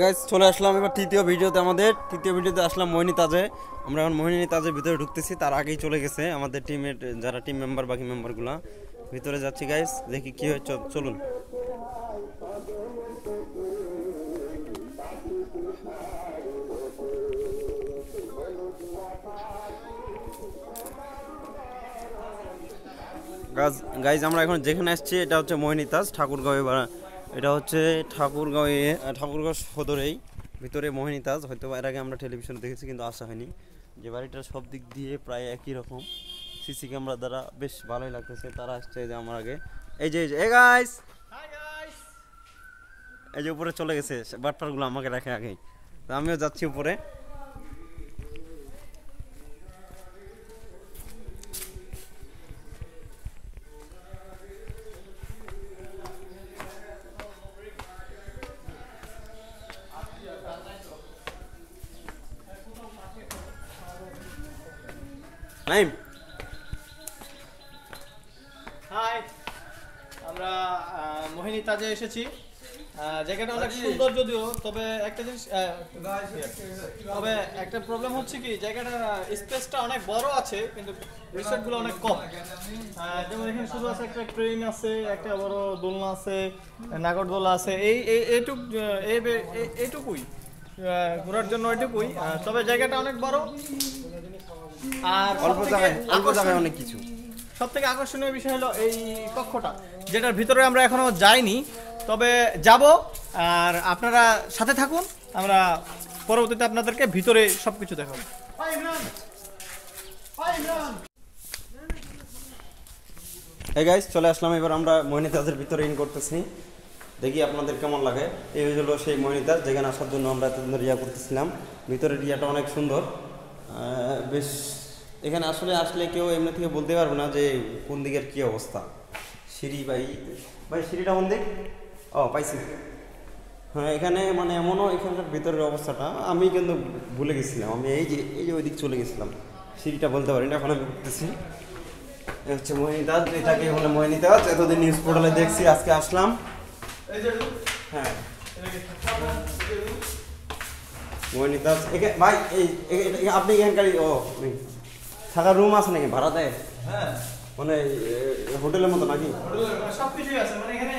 Guys চলে আসলাম এবার তৃতীয় ভিডিওতে আসলাম মোহিনী তাজে। আমরা এখন মোহিনী তাজের ভিতরে ঢুকতেছি, তার আগেই চলে গেছে আমাদের টিমের যারা টিম মেম্বার, বাকি মেম্বারগুলো। ভিতরে যাচ্ছি গাইস, দেখি কি হয়, চলুন। গাইজ আমরা এখন যেখানে আসছি এটা হচ্ছে মোহিনী তাজ, ঠাকুরগাঁও। এটা হচ্ছে ঠাকুরগাঁও সদরেই ভিতরে মোহিনী তাজ। হয়তো এর আগে আমরা টেলিভিশনে দেখেছি কিন্তু আসা হয়নি। যে বাড়িটার সব দিক দিয়ে প্রায় একই রকম, সিসি ক্যামেরা দ্বারা বেশ ভালোই লাগতেছে। তারা আসছে যে আমার আগে, এই যে গাইস, এই যে উপরে চলে গেছে বাটপারগুলো আমাকে রাখে আগেই, তো আমিও যাচ্ছি উপরে। নাইম, হাই, আমরা মোহিনী তাজে এসেছি। জায়গাটা অনেক সুন্দর যদিও, তবে একটা প্রবলেম হচ্ছে কি, জায়গাটার স্পেসটা অনেক বড় আছে কিন্তু রিসোর্টগুলো অনেক কম। যেমন এখানে শুধু আছে একটা ট্রেন আছে, একটা বড় দোলনা আছে, নাগরদোলা আছে, এইটুকুই ঘোরার জন্য, ওইটুকুই। তবে জায়গাটা অনেক বড় আর অল্প জায়গায় অনেক কিছু। সব থেকে আকর্ষণীয় বিষয় হলো এই কক্ষটা, যেটার ভিতরে আমরা এখনো যাইনি, তবে যাব। আর আপনারা সাথে থাকুন, আমরা পরবর্তীতে আপনাদেরকে ভিতরে সবকিছু দেখাবো। এই গাইস চলে আসলাম, এবার আমরা মোহিনী তাজের ভিতরে ইন করতেছি, দেখি আপনাদের কেমন লাগে। এই হলো সেই মোহিনী তাজ, যেখানে আসার জন্য আমরা এতদিন রিয়া করতেছিলাম। ভিতরের রিয়াটা অনেক সুন্দর, বেশ। এখানে আসলে কেউ এমনি থেকে বলতে পারবে না যে কোন দিকের কী অবস্থা। সিঁড়ি ভাই সিঁড়িটা কোন দিক? ও পাইছি। হ্যাঁ, এখানে মানে এমনও এখানকার ভিতরের অবস্থাটা আমি কিন্তু ভুলে গেছিলাম। আমি এই যে ওই দিক চলে গেছিলাম, সিঁড়িটা বলতে পারি না, এখন আমি উঠতেছি। হচ্ছে মোহিনী তাজ, এটাকে বলে মোহিনী তাজ। এতদিন নিউজ পোর্টালে দেখছি, আজকে আসলাম। হ্যাঁ, মোহিনী তাজ ভাই। আপনি এখানকার থাকার রুম আছে নাকি ভাড়া দেয়? হ্যাঁ, মানে হোটেলের মতো নাকি? সবকিছুই আছে, মানে এখানে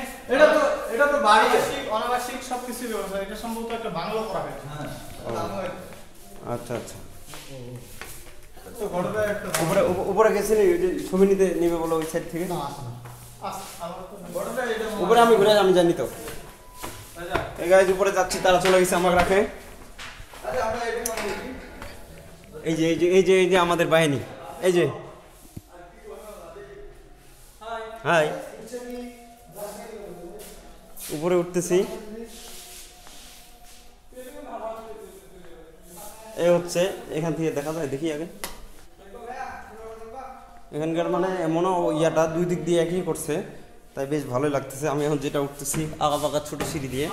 এটা তো বাড়ি অনাবাসিক সবকিছুই ব্যবস্থা। এটা সম্ভবত একটা বাংলো করা হয়েছে। আচ্ছা আচ্ছা। উপরে গেছিলি ছবি নিতে নেবে বলো ওই সাইড থেকে? উপরে আমি ঘুরে আমি জানি তো। এই গাইজ উপরে যাচ্ছি, তারা চলে গেছে আমাকে রাখে। এই যে আমাদের বাহিনী, এই যে হাই, উপরে উঠতেছি। এই হচ্ছে এখান থেকে দেখা যায়, দেখি আগে। এখানকার মানে এমনও ইয়াটা দুই দিক দিয়ে একই করছে, তাই বেশ ভালোই লাগতেছে। আমি এখন যেটা উঠতেছি আঁকা ছোট সিঁড়ি দিয়ে।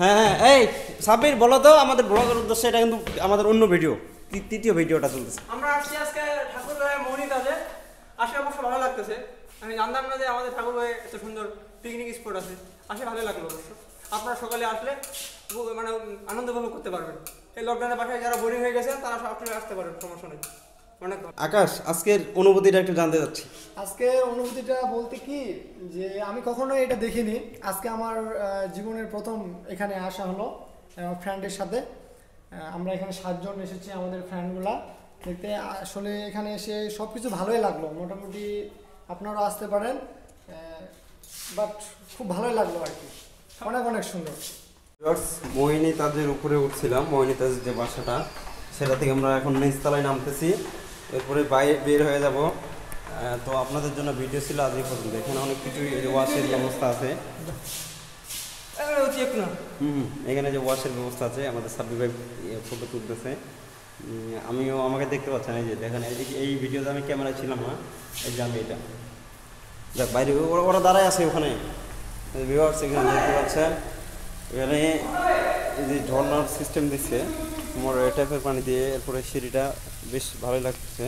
হ্যাঁ, এই সাবির বলো তো আমাদের ব্লগের উদ্দেশ্যে, এটা কিন্তু আমাদের অন্য ভিডিও, তৃতীয় ভিডিওটা চলতেছে। আমরা আসছি আজকে ঠাকুরগাঁও মোহিনী তাজে। আসে অবশ্য ভালো লাগতেছে। আমি জানতাম না যে আমাদের ঠাকুরগাঁয়ে এত সুন্দর পিকনিক স্পট আছে। আসে ভালো লাগলো অবশ্য। আপনারা সকালে আসলে মানে আনন্দ উপভোগ করতে পারবেন। এই লকডাউনের বাসায় যারা বোরিং হয়ে গেছেন তারা সবসময় আসতে পারবেন, সমস্যা নেই। অনেক আকাশ, আজকের অনুভূতিটা একটু জানতে চাচ্ছি। আজকের অনুভূতিটা বলতে কি, যে আমি কখনো এটা দেখিনি। আজকে আমার জীবনের প্রথম এখানে আসা হলো ফ্রেন্ডের সাথে। আমরা এখানে 7 জন এসেছি, আমাদের ফ্রেন্ডগুলা দেখতে। আসলে এখানে এসে সব কিছু ভালোই লাগলো। মোটামুটি আপনারাও আসতে পারেন, বাট খুব ভালোই লাগলো আর কি, অনেক সুন্দর। মোহিনী তাজের উপরে উঠছিলাম, মোহিনী তাজের যে বাসাটা, সেটা থেকে আমরা এখন নিচতলায় নামতেছি, এরপরে বাইরে বের হয়ে যাব। তো আপনাদের জন্য ভিডিও ছিল আজ এই পর্যন্ত। এখানে অনেক কিছুই ওয়াশের ব্যবস্থা আছে। এখানে যে ওয়াশের ব্যবস্থা আছে, আমাদের সাব্বির ভাই ফটো তুলতেছে। আমাকে দেখতে পাচ্ছেন, এই যে দেখেন, এই ভিডিওতে আমি ক্যামেরায় ছিলাম না, এই যে আমি এটা দেখ বাইরে ওরা দাঁড়ায় আছে ওখানে, ভিউয়ার্স এখানে দেখতে পাচ্ছেন। এখানে এই যে ঝর্নার সিস্টেম দিচ্ছে তোমার ট্যাপের পানি দিয়ে, এরপরে সিঁড়িটা বেশ ভালোই লাগছে।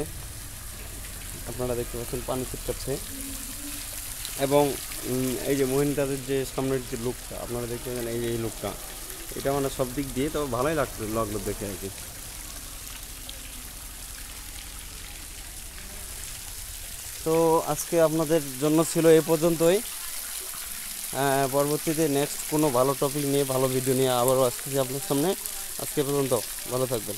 আপনারা দেখতে পাচ্ছেন পানি ছিটকাচ্ছে। এবং এই যে মোহিনীতাজের যে সামনের যে লুকটা আপনারা দেখতে পাচ্ছেন, এই যে এই লুকটা, এটা মানে সব দিক দিয়ে তো ভালোই লাগলো দেখে আর কি। তো আজকে আপনাদের জন্য ছিল এ পর্যন্তই। পরবর্তীতে নেক্সট কোনো ভালো টপিক নিয়ে, ভালো ভিডিও নিয়ে আবারও আসতেছি আপনার সামনে। আজকে পর্যন্ত ভালো থাকবেন।